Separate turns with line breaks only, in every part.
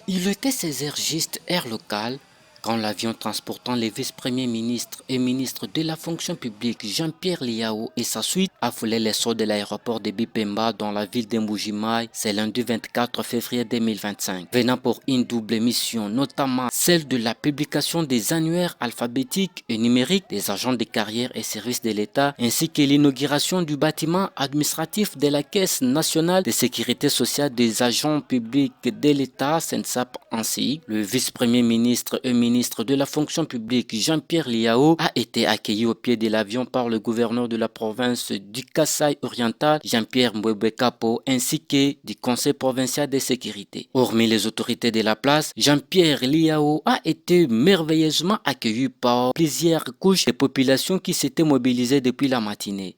Il était 16h juste air locale quand l'avion transportant les vice-premiers ministres et ministres de la fonction publique Jean-Pierre Liao et sa suite a foulé les sauts de l'aéroport de Bipemba dans la ville d'Mbujimai, c'est lundi 24 février 2025. Venant pour une double mission, notamment celle de la publication des annuaires alphabétiques et numériques des agents de carrière et services de l'État, ainsi que l'inauguration du bâtiment administratif de la Caisse nationale de sécurité sociale des agents publics de l'État, SENSAP ainsi. Le vice-premier ministre et ministre de la fonction publique Jean-Pierre Liao a été accueilli au pied de l'avion par le gouverneur de la province du Kasaï oriental, Jean-Pierre Mbwebekapo, ainsi que du conseil provincial de sécurité. Hormis les autorités de la place, Jean-Pierre Liao a été merveilleusement accueilli par plusieurs couches de population qui s'étaient mobilisées depuis la matinée.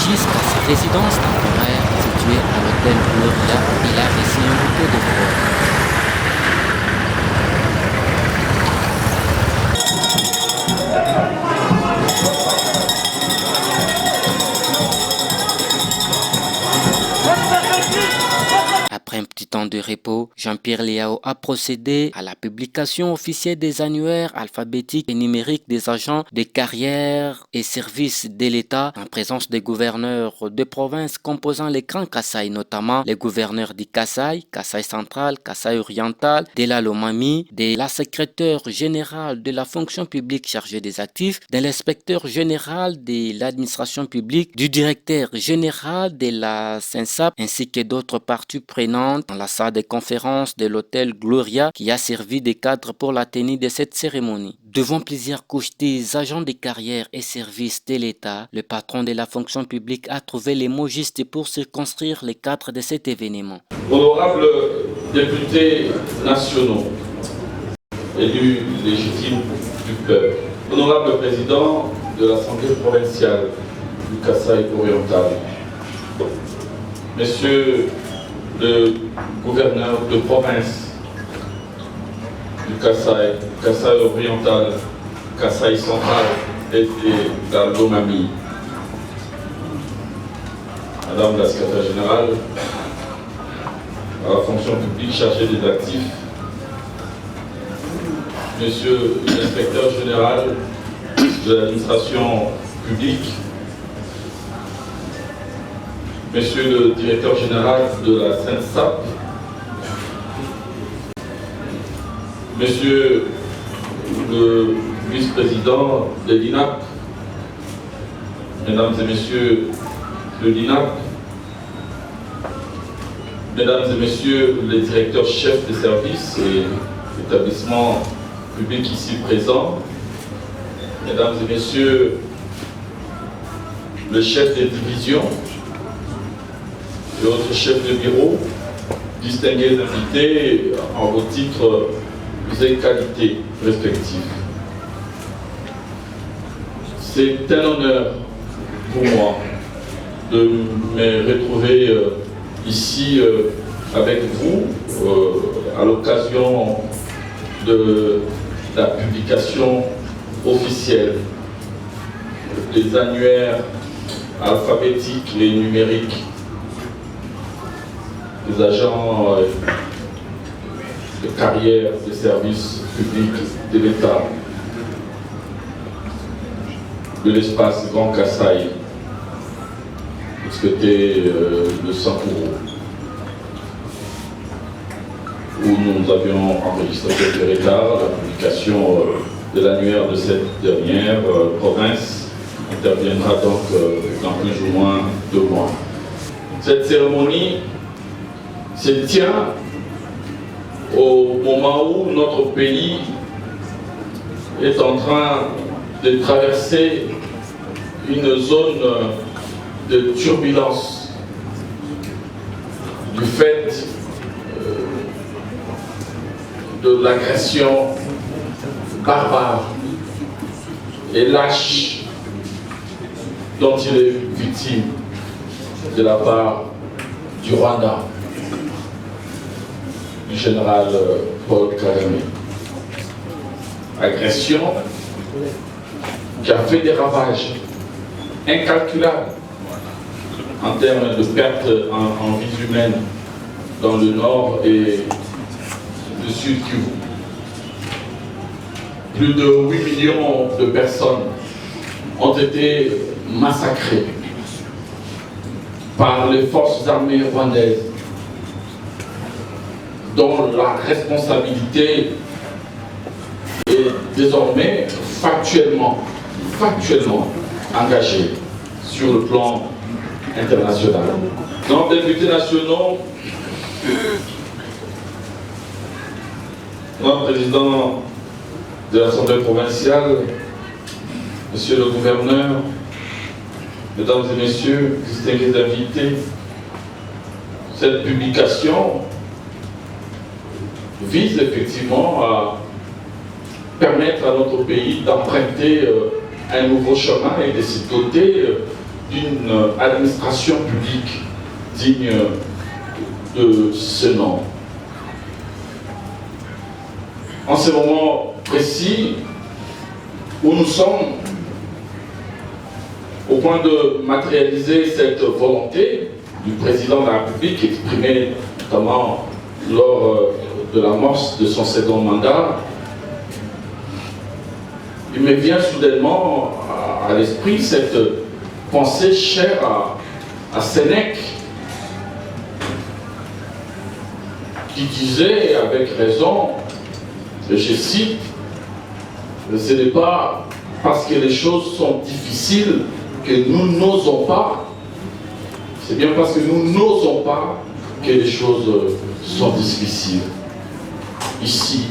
Jusqu'à sa résidence temporaire située à l'hôtel Gloria, il a reçu un bouquet de fleurs. Après un petit temps de repos, Jean-Pierre Liao a procédé à la publication officielle des annuaires alphabétiques et numériques des agents de carrière et services de l'État en présence des gouverneurs de provinces composant les Grands Kasaï, notamment les gouverneurs du Kasaï, Kasaï central, Kasaï oriental, de la Lomami, de la secrétaire générale de la fonction publique chargée des actifs, de l'inspecteur général de l'administration publique, du directeur général de la SENSAP ainsi que d'autres parties prenantes dans la salle de conférence de l'hôtel Gloria qui a servi de cadre pour la tenue de cette cérémonie. Devant plusieurs couches des agents de carrière et services de l'État, le patron de la fonction publique a trouvé les mots justes pour circonscrire les cadres de cet événement.
Honorables députés nationaux, élus légitimes du peuple, honorable président de l'Assemblée provinciale du Kasaï oriental, Monsieur le gouverneur de province du Kasaï, Kasaï oriental, Kasaï central et de la Lomami, Madame la secrétaire générale à la fonction publique chargée des actifs, Monsieur l'inspecteur général de l'administration publique, Monsieur le directeur général de la SENSAP, Monsieur le vice-président de l'INAP, Mesdames et Messieurs de l'INAP, Mesdames et Messieurs les directeurs chefs des services et établissements publics ici présents, Mesdames et Messieurs le chef des divisions et autres chefs de bureau, distingués invités en vos titres et qualités respectifs. C'est un honneur pour moi de me retrouver ici avec vous à l'occasion de la publication officielle des annuaires alphabétiques et numériques des agents de carrière des services publics de l'État de l'espace Grand Kasaï, côté de Sankoro, où nous avions enregistré quelques retards. La publication de l'annuaire de cette dernière province interviendra donc dans plus ou moins 2 mois. Cette cérémonie se tient au moment où notre pays est en train de traverser une zone de turbulence du fait de l'agression barbare et lâche dont il est victime de la part du Rwanda, du général Paul Kagame. Agression qui a fait des ravages incalculables en termes de pertes en vies humaines dans le nord et le sud Kivu. Plus de 8 millions de personnes ont été massacrées par les forces armées rwandaises, dont la responsabilité est désormais factuellement engagée sur le plan international. Donc, députés nationaux, notre président de l'Assemblée provinciale, monsieur le gouverneur, mesdames et messieurs, distingués invités, cette publication vise effectivement à permettre à notre pays d'emprunter un nouveau chemin et de se doter d'une administration publique digne de ce nom. En ce moment précis où nous sommes au point de matérialiser cette volonté du président de la République exprimée notamment lors de l'amorce de son second mandat, il me vient soudainement à l'esprit cette pensée chère à Sénèque, qui disait avec raison, et je cite, ce n'est pas parce que les choses sont difficiles que nous n'osons pas, c'est bien parce que nous n'osons pas que les choses sont difficiles. Ici,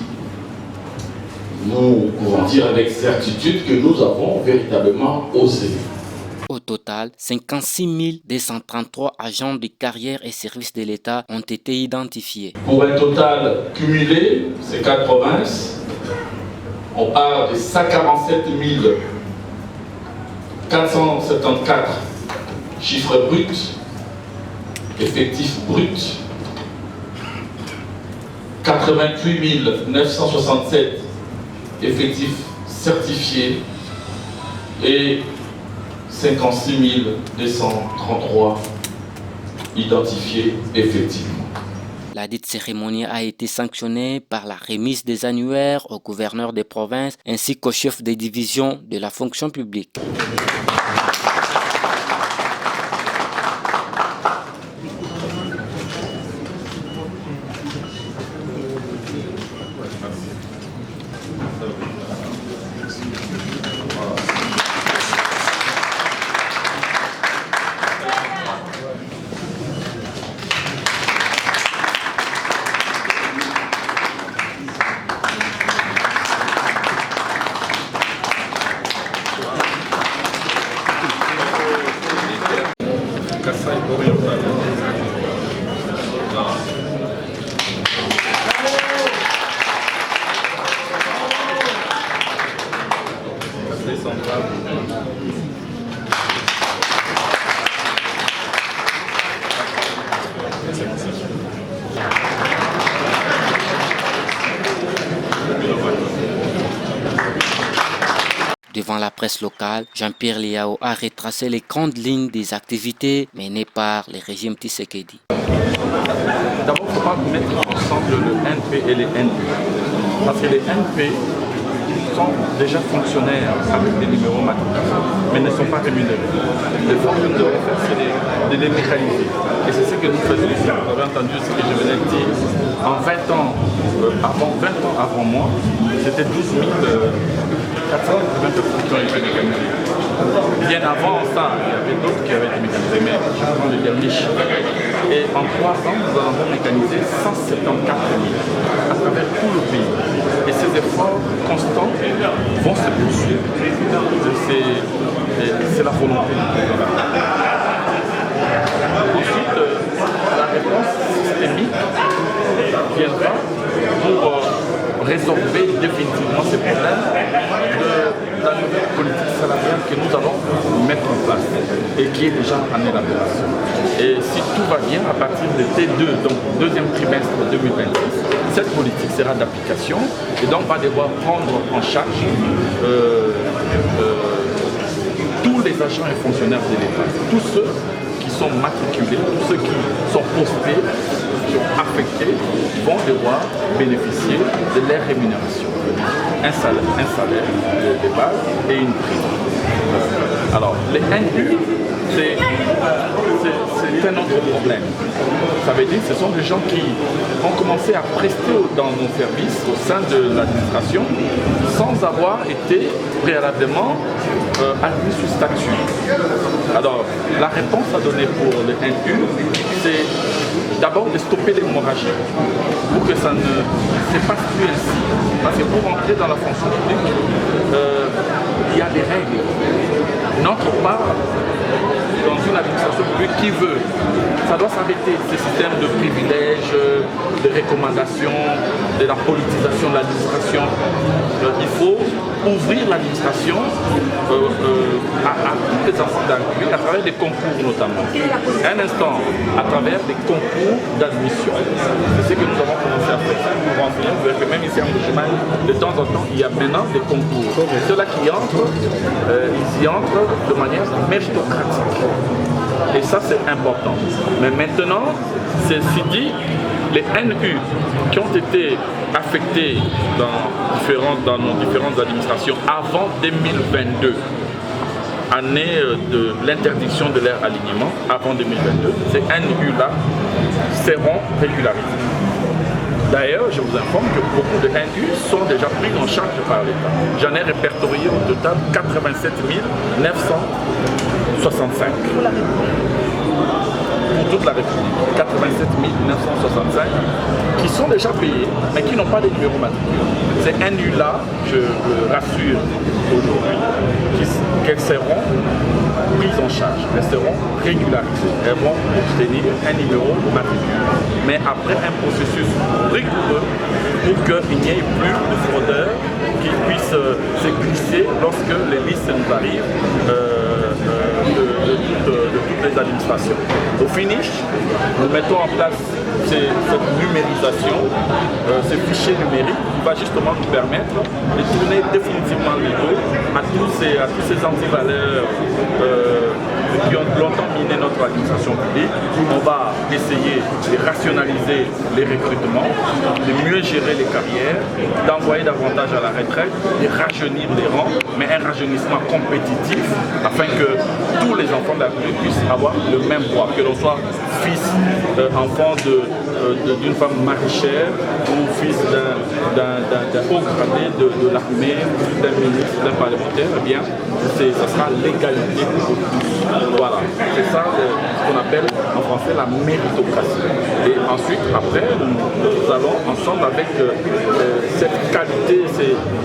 nous pouvons dire avec certitude que nous avons véritablement osé.
Au total, 56 233 agents de carrière et services de l'État ont été identifiés.
Pour un total cumulé, ces 4 provinces, on parle de 147 474 chiffres bruts, effectifs bruts, 88 967 effectifs certifiés et 56 233 identifiés effectivement.
La dite cérémonie a été sanctionnée par la remise des annuaires aux gouverneurs des provinces ainsi qu'aux chefs des divisions de la fonction publique. Devant la presse locale, Jean-Pierre Liao a retracé les grandes lignes des activités menées par le régime Tshisekedi.
D'abord, il ne faut pas mettre ensemble le NP et les NU. Parce que les NP sont déjà fonctionnaires avec des numéros matriculaires, mais ne sont pas rémunérés. Le fond que nous devons faire, c'est de les mécaniser. Et c'est ce que nous faisons ici. Vous avez entendu ce que je venais de dire. En 20 ans avant moi, c'était 12 480 personnes qui ont été mécanisées. Bien avant ça, il y avait d'autres qui avaient été mécanisés, mais je prends le dernier chiffre. Et en 3 ans, nous avons mécanisé 174 000 à travers tout le pays. Et ces efforts constants vont se poursuivre. C'est la volonté du gouvernement. Ensuite, la réponse systémique viendra pour résorber définitivement ces problèmes de la nouvelle politique salariale que nous allons mettre en place et qui est déjà en élaboration. Et si tout va bien, à partir de T2, donc deuxième trimestre 2026, cette politique sera d'application et donc va devoir prendre en charge tous les agents et fonctionnaires de l'État, tous ceux qui sont matriculés, tous ceux qui sont postés, qui sont affectés, vont devoir bénéficier de leur rémunération. Un salaire de base et une prime. Alors, les NU, c'est un autre problème. Ça veut dire que ce sont des gens qui ont commencé à prester dans nos services au sein de l'administration sans avoir été préalablement admis sous statut. Alors, la réponse à donner pour les NU, c'est d'abord de stopper l'hémorragie pour que ça ne se passe plus ainsi. Parce que pour entrer dans la fonction publique, il y a des règles. Notre part, dans une administration publique qui veut, ça doit s'arrêter, ces systèmes de privilèges, de recommandations, de la politisation de l'administration. Il faut ouvrir l'administration à tous les enfants de la République, à travers des concours notamment. Un instant, à travers des concours d'admission. C'est ce que nous avons commencé à faire. Vous verrez que même ici en Bujumbura, de temps en temps, il y a maintenant des concours. Ceux-là qui entrent, ils y entrent de manière méritocratique. Et ça, c'est important. Mais maintenant, ceci dit, les NU qui ont été affectés dans nos différentes administrations avant 2022, année de l'interdiction de leur alignement, avant 2022, ces NU-là seront régularisés. D'ailleurs, je vous informe que beaucoup de NU sont déjà pris en charge par l'État. J'en ai répertorié au total 87 965. Pour toute la République, 87 965 qui sont déjà payés mais qui n'ont pas de numéro matricule. Ces NU-là, je le rassure aujourd'hui, qu'elles seront prises en charge, elles seront régularisées, elles vont obtenir un numéro matricule. Mais après un processus rigoureux pour qu'il n'y ait plus de fraudeurs qui puissent se glisser lorsque les listes nous arrivent de toutes les administrations. Au finish, nous mettons en place cette numérisation, ce fichier numérique qui va justement nous permettre de tourner définitivement le dos à tous ces antivaleurs qui ont longtemps miné notre administration publique. On va essayer de rationaliser les recrutements, de mieux gérer les carrières, d'envoyer davantage à la retraite, de rajeunir les rangs, mais un rajeunissement compétitif afin que tous les enfants de la République puissent avoir le même droit, que l'on soit fils, enfant d'une femme maraîchère ou fils d'un haut gradé de l'armée, d'un ministre, d'un parlementaire, eh bien, ça sera l'égalité pour tous. Voilà, c'est ça ce qu'on appelle en français la méritocratie. Et ensuite, après, nous allons ensemble avec cette qualité,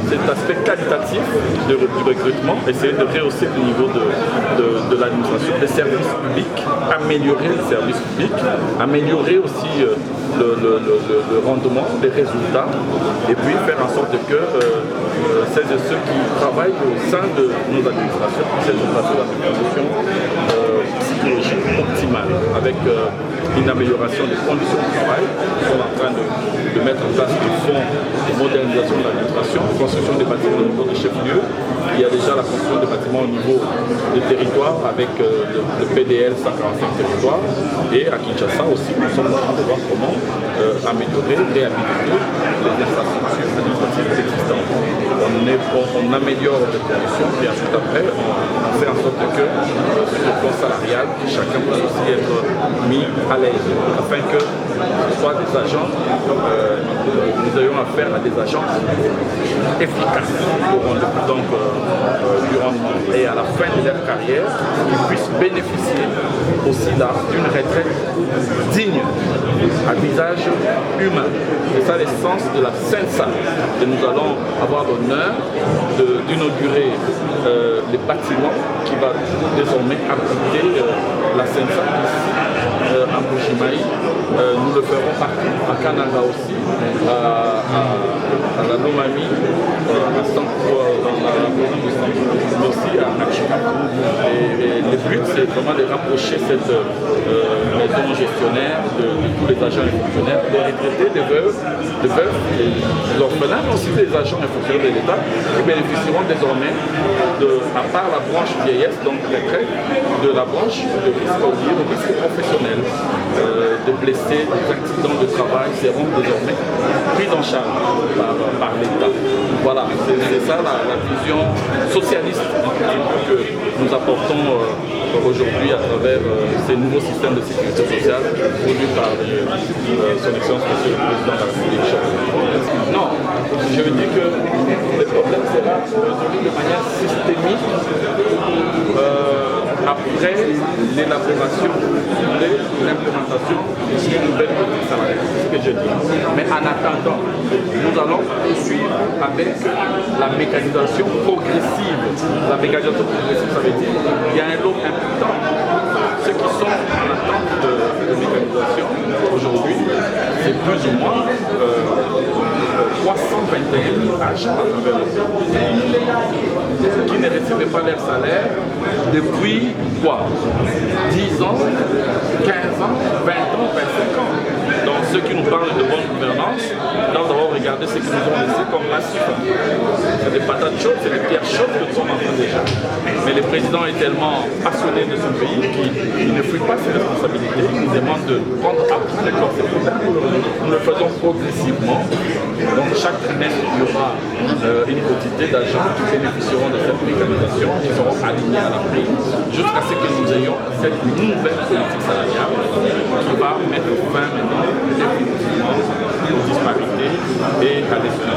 cet aspect qualitatif du recrutement, essayer de rehausser le niveau de l'administration, des services publics, améliorer les services publics, améliorer aussi le rendement, les résultats, et puis faire en sorte que celles et ceux qui travaillent au sein de nos administrations puissent être placés dans des conditions psychologiques optimales, avec une amélioration des conditions de travail. Nous sommes en train de mettre en place des fonds modernisation de l'administration, construction des bâtiments au niveau des chefs-lieux. Il y a déjà la construction des bâtiments au niveau des territoires avec le PDL 145 territoires. Et à Kinshasa aussi, nous sommes en train de voir comment améliorer, réhabiliter les infrastructures administratives existantes. On améliore les conditions, puis ensuite après, on fait en sorte que sur le plan salarial, chacun puisse aussi être mis à l'aise, afin que ce soit des agents, nous ayons affaire à des agents efficaces donc, durant et à la fin de leur carrière, qu'ils puissent bénéficier aussi là d'une retraite digne, à visage humain. C'est ça l'essence de la CENSA. Et nous allons avoir l'honneur d'inaugurer les bâtiments qui va désormais abriter la CENSA ici à Mbujimayi. Nous le ferons partout, à Kananga aussi, à la Lomami, à Sanko, dans la province de Sanko, mais aussi à Chikapu. Et le but, c'est vraiment de rapprocher cette maison gestionnaire de tous les agents et fonctionnaires, des retraités, des veufs, des orphelins, mais aussi des agents et fonctionnaires de l'État qui bénéficieront désormais, à part la branche vieillesse, donc retraite, de la branche de risque professionnel, de blessés, des accidents de travail seront désormais pris en charge par l'État. Voilà, c'est ça la vision socialiste que nous apportons aujourd'hui à travers ces nouveaux systèmes de sécurité sociale produits par son excellence Monsieur le Président de la République. Non, je veux dire que le problème sera résolu de manière systémique après l'élaboration et l'implémentation d'une nouvelle politique salariale. C'est ce que je dis. Mais en attendant, nous allons poursuivre avec la mécanisation progressive. La mécanisation progressive, ça veut dire qu'il y a un lot important. Ceux qui sont en attente de mécanisation aujourd'hui, c'est plus ou moins 321 000 agents à travers le pays qui ne recevaient pas leur salaire depuis quoi 10 ans, 15 ans, 20 ans, 25 ans. Donc ceux qui nous parlent de bonne gouvernance doivent d'abord regarder ce qu'ils nous ont laissé comme massif. C'est des patates chaudes, c'est des pierres chaudes que nous sommes en train de déjà. Mais le président est tellement passionné de ce pays qu'il ne fuit pas ses responsabilités. Il nous demande de prendre à bout les corps. Nous le faisons progressivement. Donc chaque trimestre, il y aura une quantité d'agents qui bénéficieront de cette mécanisation, qui seront alignés à la prix, jusqu'à ce que nous ayons cette nouvelle politique salariale qui va mettre fin maintenant définitivement aux disparités et à l'exclusion